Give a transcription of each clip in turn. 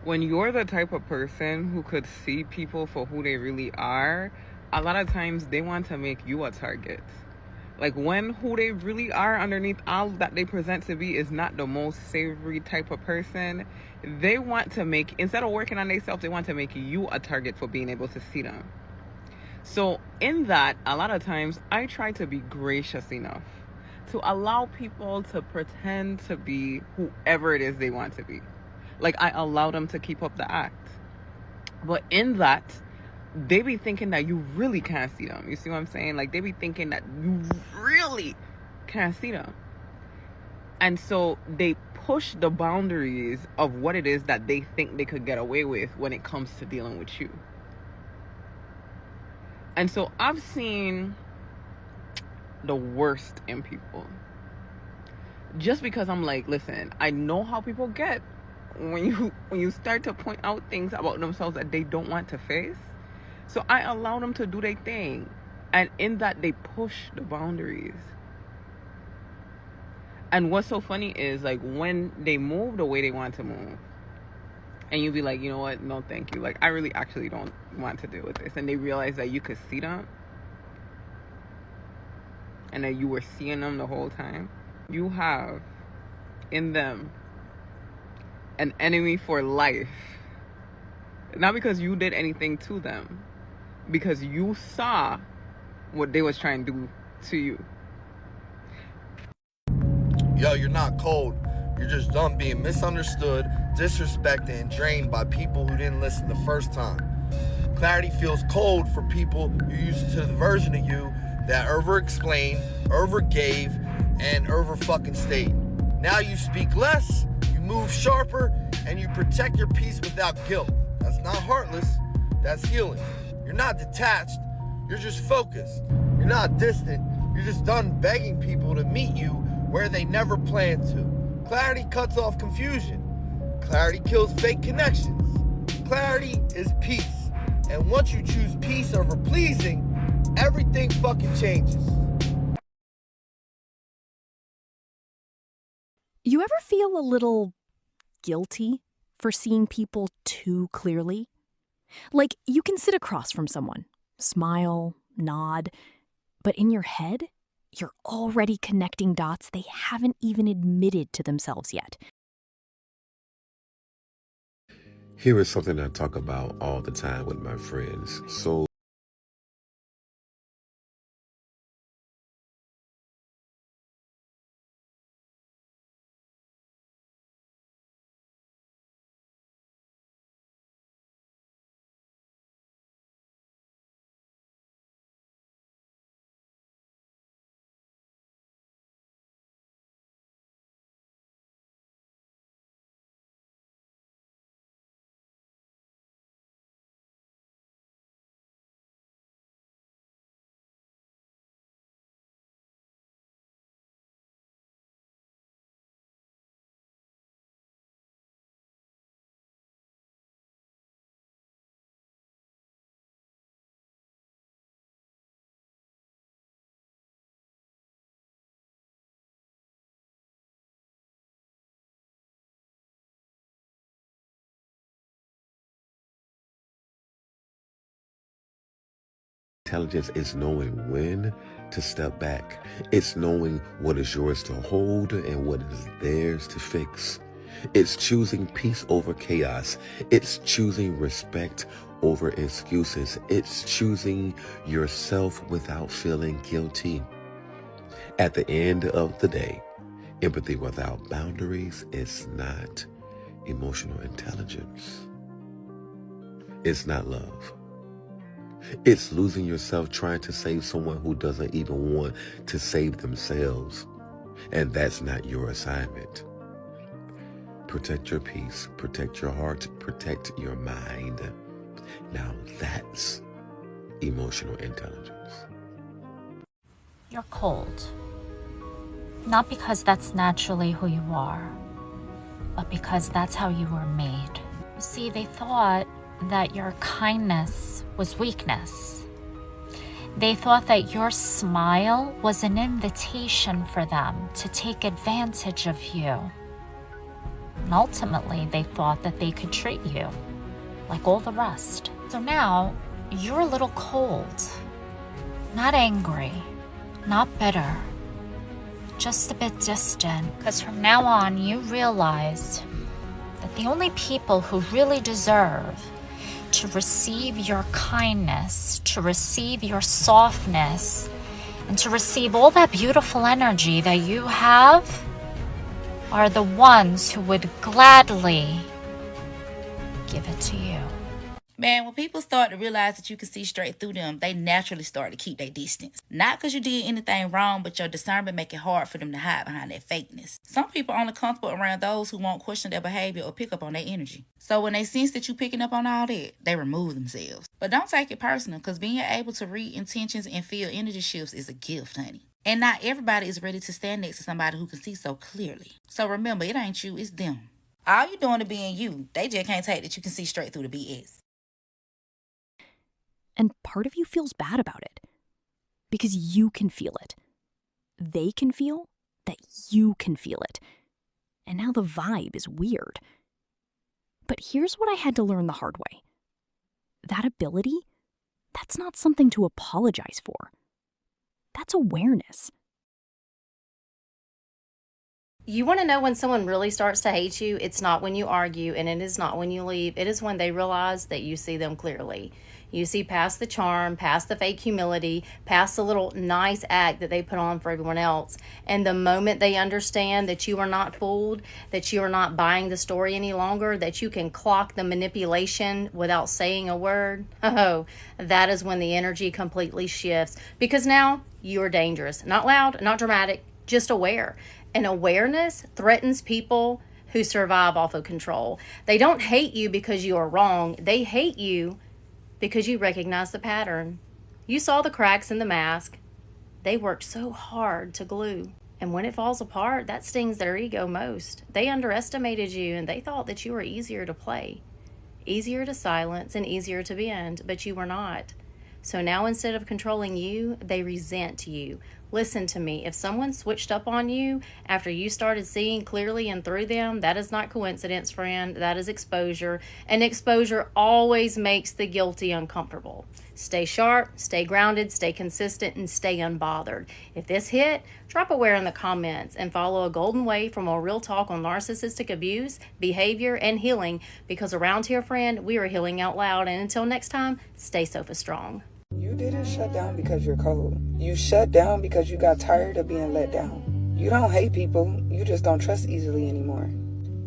when you're the type of person who could see people for who they really are, a lot of times they want to make you a target. Like, when who they really are underneath all that they present to be is not the most savory type of person, they want to make, instead of working on themselves, they want to make you a target for being able to see them. So in that, a lot of times I try to be gracious enough to allow people to pretend to be whoever it is they want to be. Like, I allow them to keep up the act. But in that, they be thinking that you really can't see them. You see what I'm saying? Like, they be thinking that you really can't see them. And so they push the boundaries of what it is that they think they could get away with when it comes to dealing with you. And so I've seen the worst in people. Just because I'm like, listen, I know how people get when you start to point out things about themselves that they don't want to face. So I allow them to do their thing. And in that, they push the boundaries. And what's so funny is, like, when they move the way they want to move, and you be like, you know what? No, thank you. Like, I really actually don't want to deal with this. And they realize that you could see them. And that you were seeing them the whole time. You have in them an enemy for life. Not because you did anything to them. Because you saw what they was trying to do to you. Yo, you're not cold. You're just done being misunderstood, disrespected, and drained by people who didn't listen the first time. Clarity feels cold for people who used to the version of you that over-explained, over-gave, and over-fucking stayed. Now you speak less, you move sharper, and you protect your peace without guilt. That's not heartless, that's healing. You're not detached, you're just focused. You're not distant, you're just done begging people to meet you where they never planned to. Clarity cuts off confusion. Clarity kills fake connections. Clarity is peace. And once you choose peace over pleasing, everything fucking changes. You ever feel a little guilty for seeing people too clearly? Like, you can sit across from someone, smile, nod, but in your head, you're already connecting dots they haven't even admitted to themselves yet. Here is something I talk about all the time with my friends. So intelligence is knowing when to step back. It's knowing what is yours to hold and what is theirs to fix. It's choosing peace over chaos. It's choosing respect over excuses. It's choosing yourself without feeling guilty. At the end of the day, empathy without boundaries is not emotional intelligence. It's not love. It's losing yourself trying to save someone who doesn't even want to save themselves. And that's not your assignment. Protect your peace, protect your heart, protect your mind. Now that's emotional intelligence. You're cold. Not because that's naturally who you are, but because that's how you were made. You see, they thought that your kindness was weakness. They thought that your smile was an invitation for them to take advantage of you. And ultimately, they thought that they could treat you like all the rest. So now, you're a little cold. Not angry, not bitter, just a bit distant. Because from now on, you realize that the only people who really deserve to receive your kindness, to receive your softness, and to receive all that beautiful energy that you have are the ones who would gladly give it to you. Man, when people start to realize that you can see straight through them, they naturally start to keep their distance. Not because you did anything wrong, but your discernment make it hard for them to hide behind their fakeness. Some people are only comfortable around those who won't question their behavior or pick up on their energy. So when they sense that you picking up on all that, they remove themselves. But don't take it personal, because being able to read intentions and feel energy shifts is a gift, honey. And not everybody is ready to stand next to somebody who can see so clearly. So remember, it ain't you, it's them. All you doing to being you, they just can't take that you can see straight through the BS. And part of you feels bad about it because you can feel it. They can feel that you can feel it. And now the vibe is weird. But here's what I had to learn the hard way. That ability, that's not something to apologize for. That's awareness. You want to know when someone really starts to hate you? It's not when you argue, and it is not when you leave. It is when they realize that you see them clearly. You see past the charm, past the fake humility, past the little nice act that they put on for everyone else. And the moment they understand that you are not fooled, that you are not buying the story any longer, that you can clock the manipulation without saying a word, oh, that is when the energy completely shifts. Because now you are dangerous. Not loud, not dramatic, just aware. And awareness threatens people who survive off of control. They don't hate you because you are wrong. They hate you because you recognize the pattern. You saw the cracks in the mask. They worked so hard to glue. And when it falls apart, that stings their ego most. They underestimated you and they thought that you were easier to play, easier to silence, and easier to bend, but you were not. So now instead of controlling you, they resent you. Listen to me. If someone switched up on you after you started seeing clearly and through them, that is not coincidence, friend. That is exposure. And exposure always makes the guilty uncomfortable. Stay sharp, stay grounded, stay consistent, and stay unbothered. If this hit, drop aware in the comments and follow a golden way for more real talk on narcissistic abuse, behavior, and healing. Because around here, friend, we are healing out loud. And until next time, stay sofa strong. You didn't shut down because you're cold. You shut down because you got tired of being let down. You don't hate people, you just don't trust easily anymore.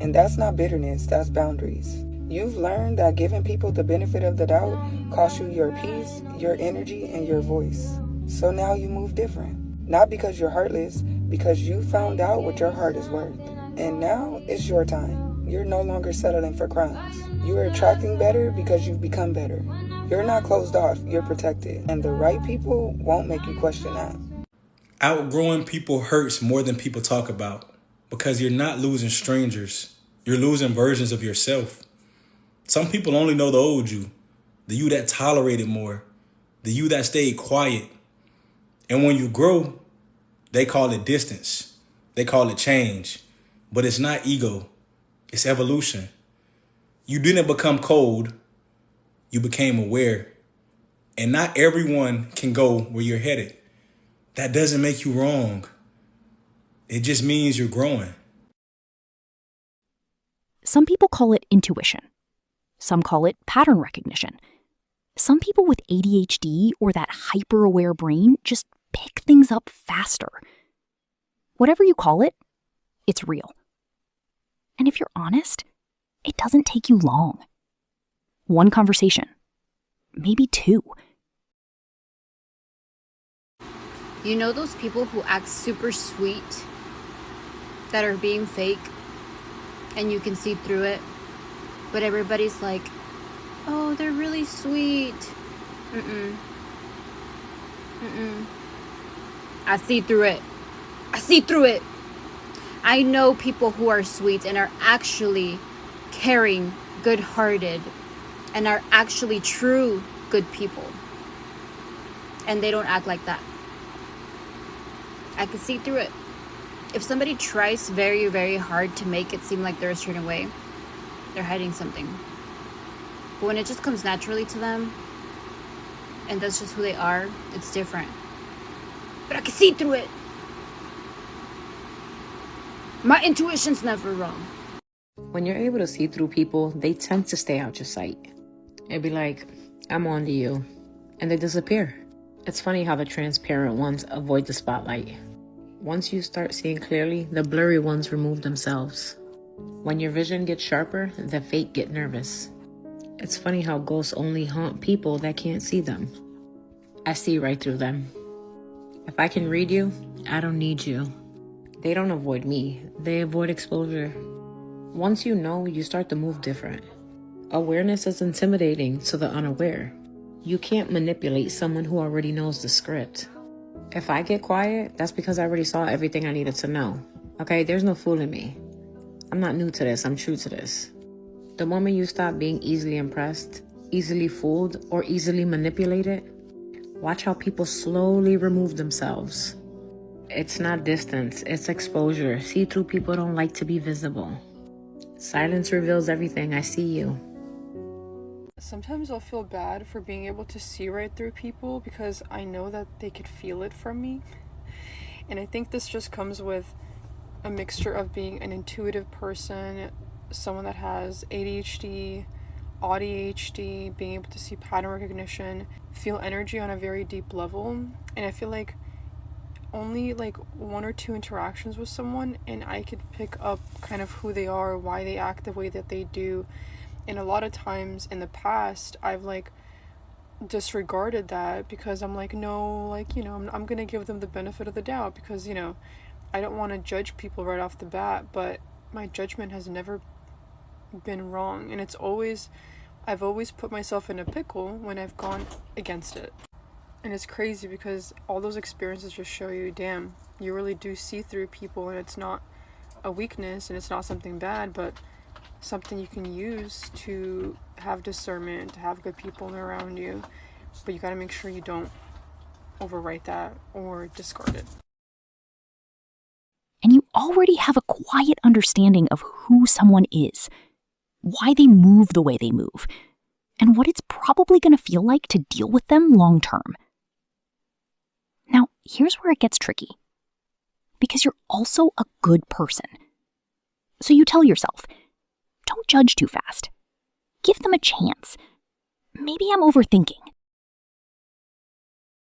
And that's not bitterness, that's boundaries. You've learned that giving people the benefit of the doubt costs you your peace, your energy, and your voice. So now you move different. Not because you're heartless, because you found out what your heart is worth. And now it's your time. You're no longer settling for crumbs. You're attracting better because you've become better. You're not closed off, you're protected. And the right people won't make you question that. Outgrowing people hurts more than people talk about, because you're not losing strangers. You're losing versions of yourself. Some people only know the old you, the you that tolerated more, the you that stayed quiet. And when you grow, they call it distance. They call it change. But it's not ego. It's evolution. You didn't become cold. You became aware. And not everyone can go where you're headed. That doesn't make you wrong. It just means you're growing. Some people call it intuition. Some call it pattern recognition. Some people with ADHD or that hyper-aware brain just pick things up faster. Whatever you call it, it's real. And if you're honest, it doesn't take you long. One conversation, maybe two. You know those people who act super sweet, that are being fake, and you can see through it, but everybody's like, oh, they're really sweet. I see through it. I know people who are sweet and are actually caring, good-hearted, and are actually true good people. And they don't act like that. I can see through it. If somebody tries very, very hard to make it seem like they're a certain way, they're hiding something. But when it just comes naturally to them, and that's just who they are, it's different. But I can see through it. My intuition's never wrong. When you're able to see through people, they tend to stay out your sight. It'd be like, I'm on to you, and they disappear. It's funny how the transparent ones avoid the spotlight. Once you start seeing clearly, the blurry ones remove themselves. When your vision gets sharper, the fake get nervous. It's funny how ghosts only haunt people that can't see them. I see right through them. If I can read you, I don't need you. They don't avoid me, they avoid exposure. Once you know, you start to move different. Awareness is intimidating to the unaware. You can't manipulate someone who already knows the script. If I get quiet, that's because I already saw everything I needed to know. Okay, there's no fooling me. I'm not new to this, I'm true to this. The moment you stop being easily impressed, easily fooled, or easily manipulated, watch how people slowly remove themselves. It's not distance, it's exposure. See-through people don't like to be visible. Silence reveals everything. I see you. Sometimes I'll feel bad for being able to see right through people because I know that they could feel it from me. And I think this just comes with a mixture of being an intuitive person, someone that has ADHD, ADHD, being able to see pattern recognition, feel energy on a very deep level. And I feel like only like 1 or 2 interactions with someone and I could pick up kind of who they are, why they act the way that they do. And a lot of times in the past, I've like disregarded that because I'm like, no, like, you know, I'm gonna give them the benefit of the doubt because, you know, I don't want to judge people right off the bat, but my judgment has never been wrong. And I've always put myself in a pickle when I've gone against it. And it's crazy because all those experiences just show you, damn, you really do see through people, and it's not a weakness and it's not something bad, but something you can use to have discernment, to have good people around you. But you got to make sure you don't overwrite that or discard it. And you already have a quiet understanding of who someone is, why they move the way they move, and what it's probably going to feel like to deal with them long term. Now, here's where it gets tricky. Because you're also a good person. So you tell yourself, don't judge too fast. Give them a chance. Maybe I'm overthinking.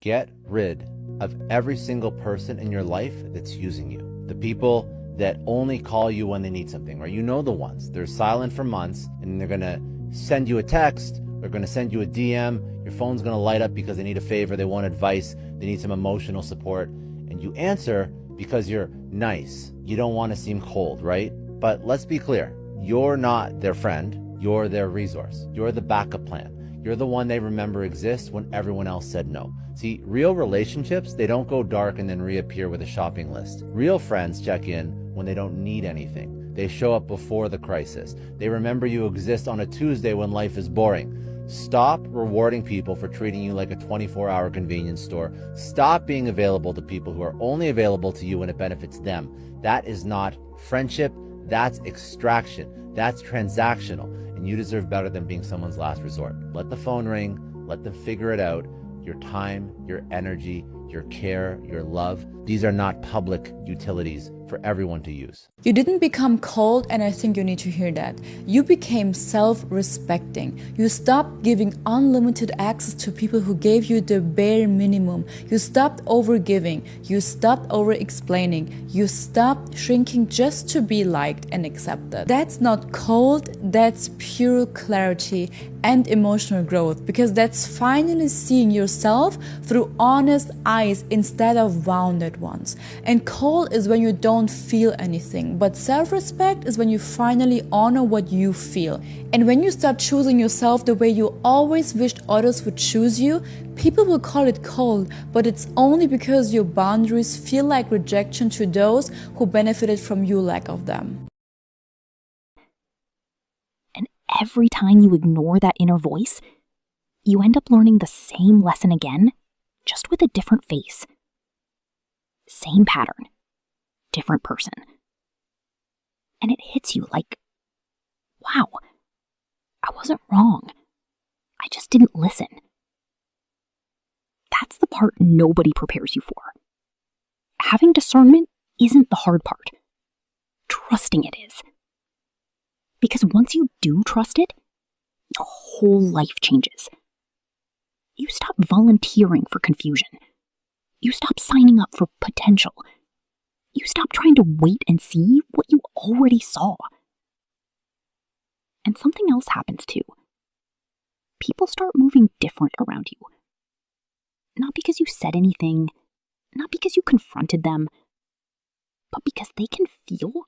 Get rid of every single person in your life that's using you. The people that only call you when they need something, or you know the ones. They're silent for months, and they're going to send you a text, they're going to send you a DM, your phone's going to light up because they need a favor, they want advice, they need some emotional support, and you answer because you're nice. You don't want to seem cold, right? But let's be clear. You're not their friend, you're their resource. You're the backup plan. You're the one they remember exists when everyone else said no. See, real relationships, they don't go dark and then reappear with a shopping list. Real friends check in when they don't need anything. They show up before the crisis. They remember you exist on a Tuesday when life is boring. Stop rewarding people for treating you like a 24-hour convenience store. Stop being available to people who are only available to you when it benefits them. That is not friendship. That's extraction. That's transactional. And you deserve better than being someone's last resort. Let the phone ring. Let them figure it out. Your time, your energy, your care, your love. These are not public utilities for everyone to use. You didn't become cold, and I think you need to hear that. You became self-respecting. You stopped giving unlimited access to people who gave you the bare minimum. You stopped over-giving. You stopped over-explaining. You stopped shrinking just to be liked and accepted. That's not cold, that's pure clarity and emotional growth, because that's finally seeing yourself through honest eyes instead of wounded ones. And cold is when you don't feel anything, but self-respect is when you finally honor what you feel. And when you start choosing yourself the way you always wished others would choose you, people will call it cold, but it's only because your boundaries feel like rejection to those who benefited from your lack of them. And every time you ignore that inner voice, you end up learning the same lesson again, just with a different face. Same pattern. different person. And it hits you like, wow, I wasn't wrong. I just didn't listen. That's the part nobody prepares you for. Having discernment isn't the hard part. Trusting it is. Because once you do trust it, your whole life changes. You stop volunteering for confusion. You stop signing up for potential. You stop trying to wait and see what you already saw. And something else happens too. People start moving different around you. Not because you said anything, not because you confronted them, but because they can feel